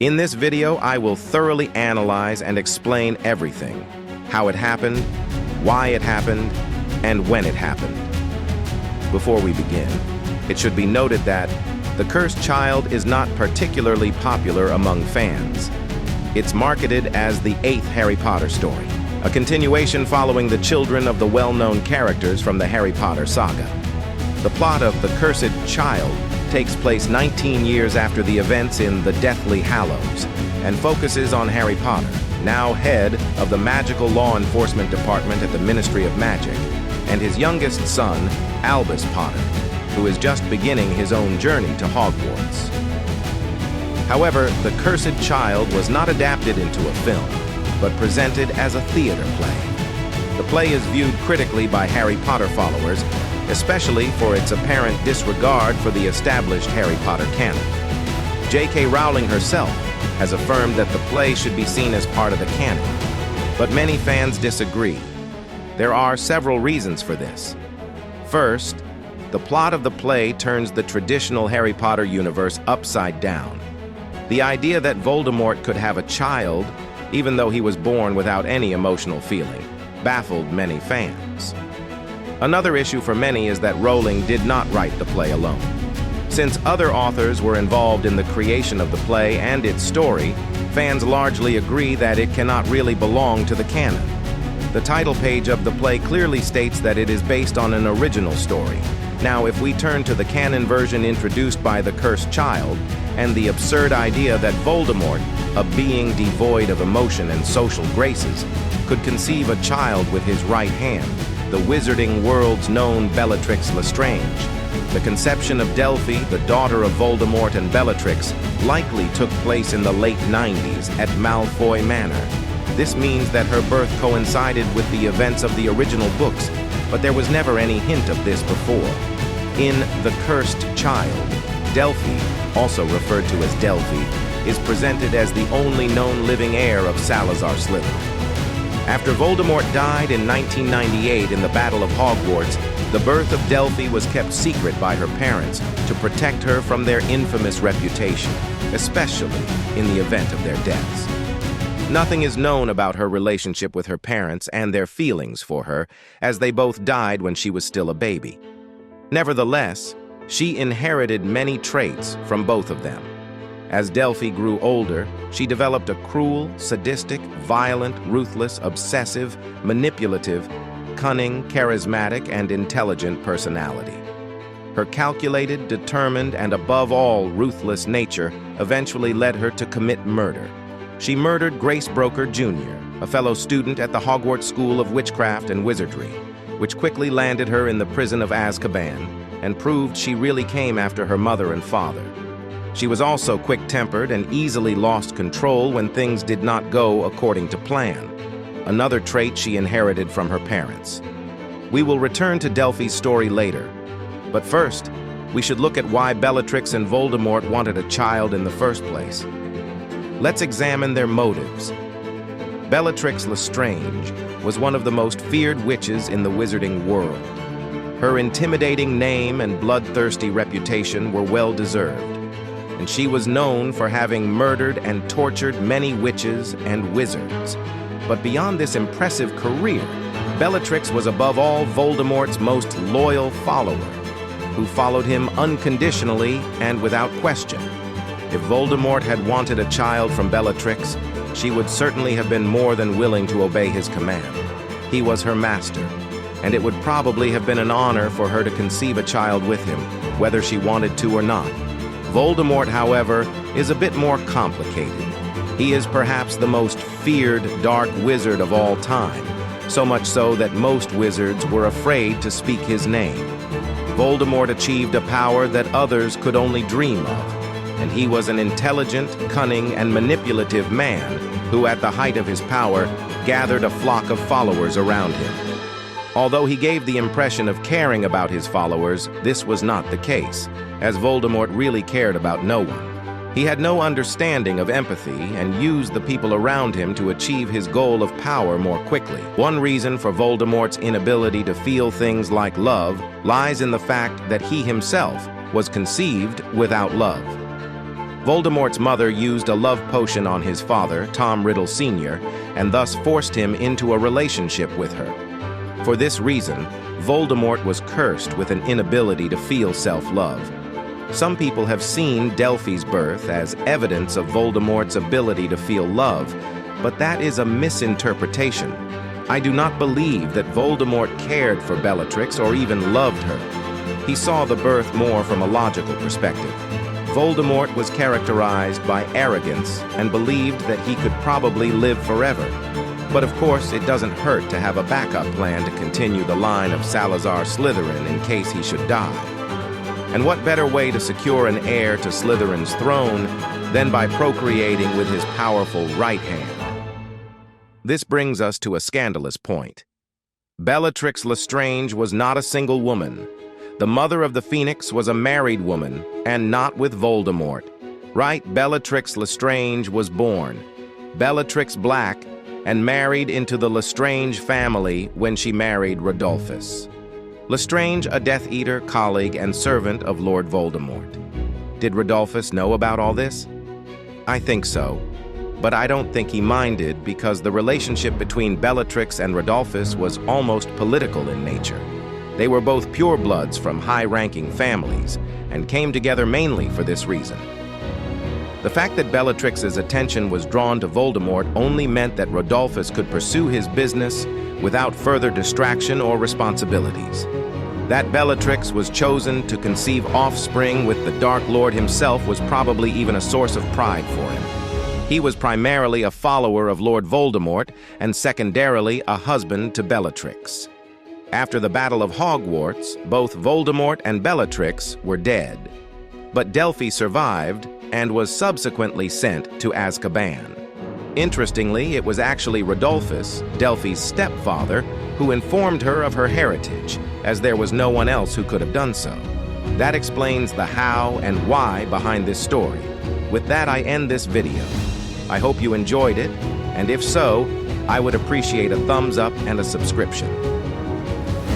In this video, I will thoroughly analyze and explain everything: how it happened, why it happened, and when it happened. Before we begin, it should be noted that The Cursed Child is not particularly popular among fans. It's marketed as the 8th Harry Potter story, a continuation following the children of the well-known characters from the Harry Potter saga. The plot of The Cursed Child takes place 19 years after the events in the Deathly Hallows and focuses on Harry Potter, now head of the Magical Law Enforcement Department at the Ministry of Magic, and his youngest son, Albus Potter, who is just beginning his own journey to Hogwarts. However, The Cursed Child was not adapted into a film, but presented as a theater play. The play is viewed critically by Harry Potter followers, especially for its apparent disregard for the established Harry Potter canon. J.K. Rowling herself has affirmed that the play should be seen as part of the canon, but many fans disagree. There are several reasons for this. First, the plot of the play turns the traditional Harry Potter universe upside down. The idea that Voldemort could have a child, even though he was born without any emotional feeling, baffled many fans. Another issue for many is that Rowling did not write the play alone. Since other authors were involved in the creation of the play and its story, fans largely agree that it cannot really belong to the canon. The title page of the play clearly states that it is based on an original story. Now, if we turn to the canon version introduced by The Cursed Child and the absurd idea that Voldemort, a being devoid of emotion and social graces, could conceive a child with his right hand, the wizarding world's known Bellatrix Lestrange, the conception of Delphi, the daughter of Voldemort and Bellatrix, likely took place in the late 90s at Malfoy Manor. This means that her birth coincided with the events of the original books, but there was never any hint of this before. In The Cursed Child, Delphi, also referred to as Delphi, is presented as the only known living heir of Salazar Slytherin. After Voldemort died in 1998 in the Battle of Hogwarts, the birth of Delphi was kept secret by her parents to protect her from their infamous reputation, especially in the event of their deaths. Nothing is known about her relationship with her parents and their feelings for her, as they both died when she was still a baby. Nevertheless, she inherited many traits from both of them. As Delphi grew older, she developed a cruel, sadistic, violent, ruthless, obsessive, manipulative, cunning, charismatic, and intelligent personality. Her calculated, determined, and above all ruthless nature eventually led her to commit murder. She murdered Grace Broker Jr., a fellow student at the Hogwarts School of Witchcraft and Wizardry, which quickly landed her in the prison of Azkaban and proved she really came after her mother and father. She was also quick-tempered and easily lost control when things did not go according to plan, another trait she inherited from her parents. We will return to Delphi's story later, but first, we should look at why Bellatrix and Voldemort wanted a child in the first place. Let's examine their motives. Bellatrix Lestrange was one of the most feared witches in the wizarding world. Her intimidating name and bloodthirsty reputation were well-deserved, and she was known for having murdered and tortured many witches and wizards. But beyond this impressive career, Bellatrix was above all Voldemort's most loyal follower, who followed him unconditionally and without question. If Voldemort had wanted a child from Bellatrix, she would certainly have been more than willing to obey his command. He was her master, and it would probably have been an honor for her to conceive a child with him, whether she wanted to or not. Voldemort, however, is a bit more complicated. He is perhaps the most feared dark wizard of all time, so much so that most wizards were afraid to speak his name. Voldemort achieved a power that others could only dream of, and he was an intelligent, cunning, and manipulative man who, at the height of his power, gathered a flock of followers around him. Although he gave the impression of caring about his followers, this was not the case, as Voldemort really cared about no one. He had no understanding of empathy and used the people around him to achieve his goal of power more quickly. One reason for Voldemort's inability to feel things like love lies in the fact that he himself was conceived without love. Voldemort's mother used a love potion on his father, Tom Riddle Sr., and thus forced him into a relationship with her. For this reason, Voldemort was cursed with an inability to feel self-love. Some people have seen Delphi's birth as evidence of Voldemort's ability to feel love, but that is a misinterpretation. I do not believe that Voldemort cared for Bellatrix or even loved her. He saw the birth more from a logical perspective. Voldemort was characterized by arrogance and believed that he could probably live forever. But of course, it doesn't hurt to have a backup plan to continue the line of Salazar Slytherin in case he should die. And what better way to secure an heir to Slytherin's throne than by procreating with his powerful right hand? This brings us to a scandalous point. Bellatrix Lestrange was not a single woman. The mother of the Phoenix was a married woman, and not with Voldemort. Right, Bellatrix Lestrange was born, Bellatrix Black, and married into the Lestrange family when she married Rodolphus. Lestrange, a Death Eater, colleague, and servant of Lord Voldemort. Did Rodolphus know about all this? I think so, but I don't think he minded because the relationship between Bellatrix and Rodolphus was almost political in nature. They were both purebloods from high-ranking families and came together mainly for this reason. The fact that Bellatrix's attention was drawn to Voldemort only meant that Rodolphus could pursue his business without further distraction or responsibilities. That Bellatrix was chosen to conceive offspring with the Dark Lord himself was probably even a source of pride for him. He was primarily a follower of Lord Voldemort and secondarily a husband to Bellatrix. After the Battle of Hogwarts, both Voldemort and Bellatrix were dead. But Delphi survived and was subsequently sent to Azkaban. Interestingly, it was actually Rodolphus, Delphi's stepfather, who informed her of her heritage, as there was no one else who could have done so. That explains the how and why behind this story. With that, I end this video. I hope you enjoyed it, and if so, I would appreciate a thumbs up and a subscription.